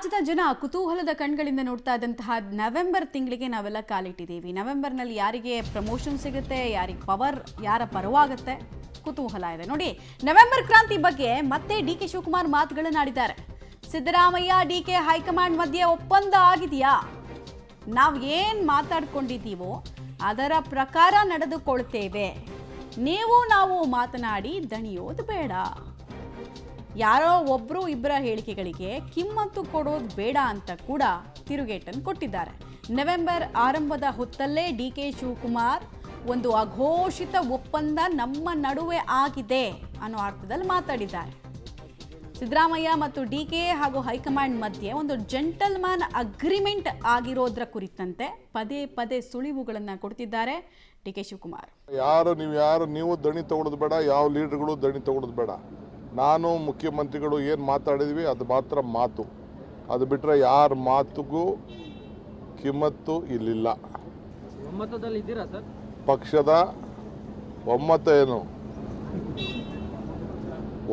ರಾಜ್ಯದ ಜನ ಕುತೂಹಲದ ಕಣ್ಗಳಿಂದ ನೋಡ್ತಾ ಇದ್ದಂತಹ ನವೆಂಬರ್ ತಿಂಗಳಿಗೆ ನಾವೆಲ್ಲ ಕಾಲಿಟ್ಟಿದ್ದೀವಿ. ನವೆಂಬರ್ನಲ್ಲಿ ಯಾರಿಗೆ ಪ್ರಮೋಷನ್ ಸಿಗುತ್ತೆ, ಯಾರಿಗೆ ಪವರ್, ಯಾರ ಪರವಾಗುತ್ತೆ, ಕುತೂಹಲ ಇದೆ. ನೋಡಿ, ನವೆಂಬರ್ ಕ್ರಾಂತಿ ಬಗ್ಗೆ ಮತ್ತೆ ಡಿ.ಕೆ. ಶಿವಕುಮಾರ್ ಮಾತುಗಳನ್ನಾಡಿದ್ದಾರೆ. ಸಿದ್ದರಾಮಯ್ಯ ಡಿ.ಕೆ. ಹೈಕಮಾಂಡ್ ಮಧ್ಯೆ ಒಪ್ಪಂದ ಆಗಿದೆಯಾ? ನಾವು ಏನು ಮಾತಾಡ್ಕೊಂಡಿದ್ದೀವೋ ಅದರ ಪ್ರಕಾರ ನಡೆದುಕೊಳ್ತೇವೆ. ನೀವು ನಾವು ಮಾತನಾಡಿ ದಣಿಯೋದು ಬೇಡ. ಯಾರೋ ಒಬ್ಬರು ಇಬ್ಬರ ಹೇಳಿಕೆಗಳಿಗೆ ಕಿಮ್ಮತ್ತು ಕೊಡೋದು ಬೇಡ ಅಂತ ಕೂಡ ತಿರುಗೇಟನ್ನು ಕೊಟ್ಟಿದ್ದಾರೆ. ನವೆಂಬರ್ ಆರಂಭದ ಹೊತ್ತಲ್ಲೇ ಡಿ.ಕೆ. ಶಿವಕುಮಾರ್ ಒಂದು ಅಘೋಷಿತ ಒಪ್ಪಂದ ನಮ್ಮ ನಡುವೆ ಆಗಿದೆ ಅನ್ನೋ ಅರ್ಥದಲ್ಲಿ ಮಾತಾಡಿದ್ದಾರೆ. ಸಿದ್ದರಾಮಯ್ಯ ಮತ್ತು ಡಿ.ಕೆ. ಹಾಗೂ ಹೈಕಮಾಂಡ್ ಮಧ್ಯೆ ಒಂದು ಜೆಂಟಲ್ಮ್ಯಾನ್ ಅಗ್ರಿಮೆಂಟ್ ಆಗಿರೋದ್ರ ಕುರಿತಂತೆ ಪದೇ ಪದೇ ಸುಳಿವುಗಳನ್ನು ಕೊಡ್ತಿದ್ದಾರೆ ಡಿ.ಕೆ. ಶಿವಕುಮಾರ್. ನೀವು ದಣಿ ತಗೊಳ್ಳೋದು ಬೇಡ, ಯಾವ ಲೀಡರ್ಗಳು ದಣಿ ತಗೊಳ್ಳೋದು ಬೇಡ. ನಾನು ಮುಖ್ಯಮಂತ್ರಿಗಳು ಏನು ಮಾತಾಡಿದ್ವಿ ಅದು ಮಾತ್ರ ಮಾತು. ಅದು ಬಿಟ್ಟರೆ ಯಾರ ಮಾತುಗೂ ಕಿಮ್ಮತ್ತು ಇಲ್ಲಿಲ್ಲ. ಒಮ್ಮತದಲ್ಲಿ ಇದ್ದೀರಾ ಸರ್? ಪಕ್ಷದ ಒಮ್ಮತ ಏನು?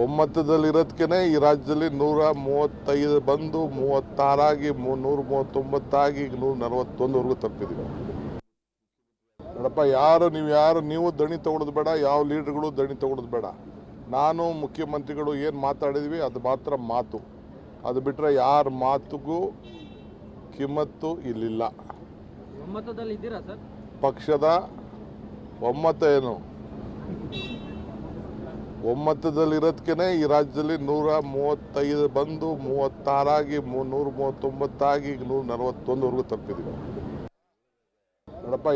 ಒಮ್ಮತದಲ್ಲಿರೋದಕ್ಕೆ ಈ ರಾಜ್ಯದಲ್ಲಿ 135 ಬಂದು 36 ಆಗಿ 139 ಆಗಿ ಈಗ 141ವರೆಗೂ ತಲುಪಿದ್ದೀವಿ. ನೋಡಪ್ಪ, ನೀವು ದಣಿ ತಗೊಳ್ಳೋದು ಬೇಡ, ಯಾವ ಲೀಡರ್ಗಳು ದಣಿ ತಗೊಳ್ಳೋದು ಬೇಡ. ನಾನು ಮುಖ್ಯಮಂತ್ರಿಗಳು ಏನು ಮಾತಾಡಿದ್ವಿ ಅದು ಮಾತ್ರ ಮಾತು. ಅದು ಬಿಟ್ಟರೆ ಯಾರ ಮಾತುಗೂ ಕಿಮ್ಮತ್ತು ಇಲ್ಲಿಲ್ಲ. ಒಮ್ಮತದಲ್ಲಿ ಇದ್ದೀರಾ ಸರ್? ಪಕ್ಷದ ಒಮ್ಮತ ಏನು? ಒಮ್ಮತದಲ್ಲಿರೋದಕ್ಕೆ ಈ ರಾಜ್ಯದಲ್ಲಿ 135 ಬಂದು 36 ಆಗಿ 139 ಆಗಿ ಈಗ 141ವರೆಗೂ ತಲುಪಿದ್ದೀವಿ. ನೋಡಪ್ಪ,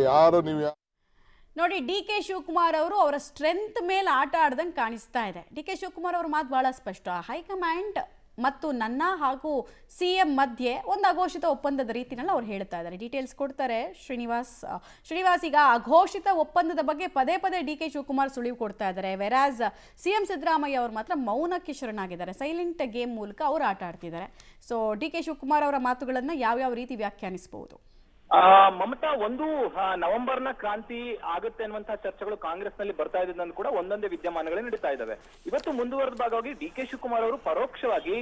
ನೋಡಿ, ಡಿ.ಕೆ. ಶಿವಕುಮಾರ್ ಅವರು ಅವರ ಸ್ಟ್ರೆಂತ್ ಮೇಲೆ ಆಟ ಆಡ್ದಂಗೆ ಕಾಣಿಸ್ತಾ ಇದೆ. ಡಿ.ಕೆ. ಶಿವಕುಮಾರ್ ಅವ್ರ ಮಾತು ಬಹಳ ಸ್ಪಷ್ಟ. ಹೈಕಮಾಂಡ್ ಮತ್ತು ನನ್ನ ಹಾಗೂ CM ಮಧ್ಯೆ ಒಂದು ಅಘೋಷಿತ ಒಪ್ಪಂದದ ರೀತಿನಲ್ಲಿ ಅವ್ರು ಹೇಳ್ತಾ ಇದ್ದಾರೆ. ಡೀಟೇಲ್ಸ್ ಕೊಡ್ತಾರೆ ಶ್ರೀನಿವಾಸ್. ಈಗ ಅಘೋಷಿತ ಒಪ್ಪಂದದ ಬಗ್ಗೆ ಪದೇ ಪದೇ ಡಿ.ಕೆ. ಶಿವಕುಮಾರ್ ಸುಳಿವು ಕೊಡ್ತಾ ಇದ್ದಾರೆ. ವೆರಾಸ್ CM ಸಿದ್ದರಾಮಯ್ಯ ಅವರು ಮಾತ್ರ ಮೌನಕ್ಕೆ ಶರಣಾಗಿದ್ದಾರೆ. ಸೈಲೆಂಟ್ ಗೇಮ್ ಮೂಲಕ ಅವರು ಆಟ ಆಡ್ತಿದ್ದಾರೆ. ಸೊ ಡಿ.ಕೆ. ಶಿವಕುಮಾರ್ ಅವರ ಮಾತುಗಳನ್ನು ಯಾವ್ಯಾವ ರೀತಿ ವ್ಯಾಖ್ಯಾನಿಸಬಹುದು? ಮಮತಾ, ಒಂದು ನವೆಂಬರ್ನ ಕ್ರಾಂತಿ ಆಗುತ್ತೆ ಅನ್ನುವಂತಹ ಚರ್ಚೆಗಳು ಕಾಂಗ್ರೆಸ್ ನಲ್ಲಿ ಬರ್ತಾ ಇದ್ದಂದು ಕೂಡ ಒಂದೊಂದೇ ವಿದ್ಯಮಾನಗಳೇ ನಡೀತಾ ಇದ್ದಾವೆ. ಇವತ್ತು ಮುಂದುವರೆದ ಭಾಗವಾಗಿ ಡಿ.ಕೆ. ಶಿವಕುಮಾರ್ ಅವರು ಪರೋಕ್ಷವಾಗಿ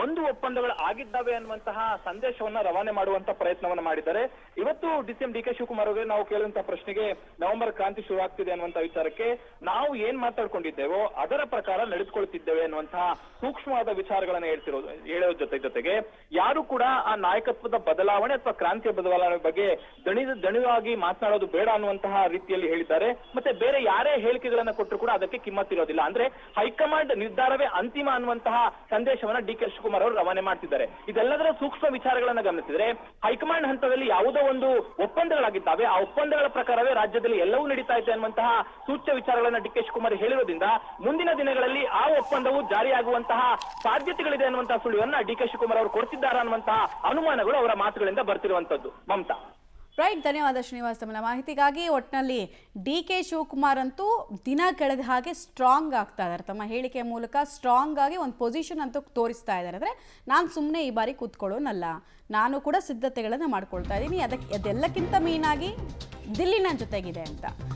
ಒಂದು ಒಪ್ಪಂದಗಳು ಆಗಿದ್ದಾವೆ ಅನ್ನುವಂತಹ ಸಂದೇಶವನ್ನ ರವಾನೆ ಮಾಡುವಂತ ಪ್ರಯತ್ನವನ್ನ ಮಾಡಿದ್ದಾರೆ. ಇವತ್ತು CM ಡಿ.ಕೆ. ಶಿವಕುಮಾರ್ ಅವರಿಗೆ ನಾವು ಕೇಳುವಂತಹ ಪ್ರಶ್ನೆಗೆ ನವೆಂಬರ್ ಕ್ರಾಂತಿ ಶುರು ಆಗ್ತಿದೆ ಅನ್ನುವಂತಹ ವಿಚಾರಕ್ಕೆ ನಾವು ಏನ್ ಮಾತಾಡ್ಕೊಂಡಿದ್ದೇವೋ ಅದರ ಪ್ರಕಾರ ನಡೆದುಕೊಳ್ತಿದ್ದೇವೆ ಅನ್ನುವಂತಹ ಸೂಕ್ಷ್ಮವಾದ ವಿಚಾರಗಳನ್ನ ಹೇಳೋ ಜೊತೆಗೆ ಯಾರು ಕೂಡ ಆ ನಾಯಕತ್ವದ ಬದಲಾವಣೆ ಅಥವಾ ಕ್ರಾಂತಿಯ ಬದಲಾವಣೆ ಬಗ್ಗೆ ದಣಿವಾಗಿ ಮಾತನಾಡೋದು ಬೇಡ ಅನ್ನುವಂತಹ ರೀತಿಯಲ್ಲಿ ಹೇಳಿದ್ದಾರೆ. ಮತ್ತೆ ಬೇರೆ ಯಾರೇ ಹೇಳಿಕೆಗಳನ್ನ ಕೊಟ್ಟರು ಕೂಡ ಅದಕ್ಕೆ ಕಿಮ್ಮತ್ತಿರೋದಿಲ್ಲ. ಅಂದ್ರೆ ಹೈಕಮಾಂಡ್ ನಿರ್ಧಾರವೇ ಅಂತಿಮ ಅನ್ನುವಂತಹ ಸಂದೇಶವನ್ನ ಡಿ.ಕೆ. ಶಿವಕುಮಾರ್ ಅವರು ರವಾನೆ ಮಾಡ್ತಿದ್ದಾರೆ. ಇದೆಲ್ಲದರ ಸೂಕ್ಷ್ಮ ವಿಚಾರಗಳನ್ನ ಗಮನಿಸಿದ್ರೆ ಹೈಕಮಾಂಡ್ ಹಂತದಲ್ಲಿ ಯಾವುದೋ ಒಂದು ಒಪ್ಪಂದಗಳಾಗಿದ್ದಾವೆ, ಆ ಒಪ್ಪಂದಗಳ ಪ್ರಕಾರವೇ ರಾಜ್ಯದಲ್ಲಿ ಎಲ್ಲವೂ ನಡೀತಾ ಇದೆ ಅನ್ನುವಂತಹ ಸೂಚ್ಯ ವಿಚಾರಗಳನ್ನ ಡಿ.ಕೆ. ಶಿವಕುಮಾರ್ ಹೇಳಿರೋದ್ರಿಂದ ಮುಂದಿನ ದಿನಗಳಲ್ಲಿ ಆ ಒಪ್ಪಂದವು ಜಾರಿಯಾಗುವಂತಹ ಸಾಧ್ಯತೆಗಳಿದೆ ಅನ್ನುವಂತಹ ಸುಳಿವನ್ನ ಡಿ.ಕೆ. ಶಿವಕುಮಾರ್ ಅವರು ಕೊಡ್ತಿದ್ದಾರೆ ಅನ್ನುವಂತಹ ಅನುಮಾನಗಳು ಅವರ ಮಾತುಗಳಿಂದ ಬರ್ತಿರುವಂತದ್ದು. ಮಮತಾ, ರೈಟ್, ಧನ್ಯವಾದ ಶ್ರೀನಿವಾಸ್ ತಮ್ಮ ಮಾಹಿತಿಗಾಗಿ. ಒಟ್ಟಿನಲ್ಲಿ ಡಿ.ಕೆ. ಶಿವಕುಮಾರ್ ಅಂತೂ ದಿನ ಕಳೆದ ಹಾಗೆ ಸ್ಟ್ರಾಂಗ್ ಆಗ್ತಾ ಇದ್ದಾರೆ. ತಮ್ಮ ಹೇಳಿಕೆಯ ಮೂಲಕ ಸ್ಟ್ರಾಂಗ್ ಆಗಿ ಒಂದು ಪೊಸಿಷನ್ ಅಂತೂ ತೋರಿಸ್ತಾ ಇದ್ದಾರೆ. ಅಂದರೆ ನಾನು ಸುಮ್ಮನೆ ಈ ಬಾರಿ ಕೂತ್ಕೊಳ್ಳೋನಲ್ಲ, ನಾನು ಕೂಡ ಸಿದ್ಧತೆಗಳನ್ನು ಮಾಡ್ಕೊಳ್ತಾ ಇದ್ದೀನಿ, ಅದೆಲ್ಲಕ್ಕಿಂತ ಮೇನಾಗಿ ದಿಲ್ಲಿ ನನ್ನ ಜೊತೆಗಿದೆ ಅಂತ.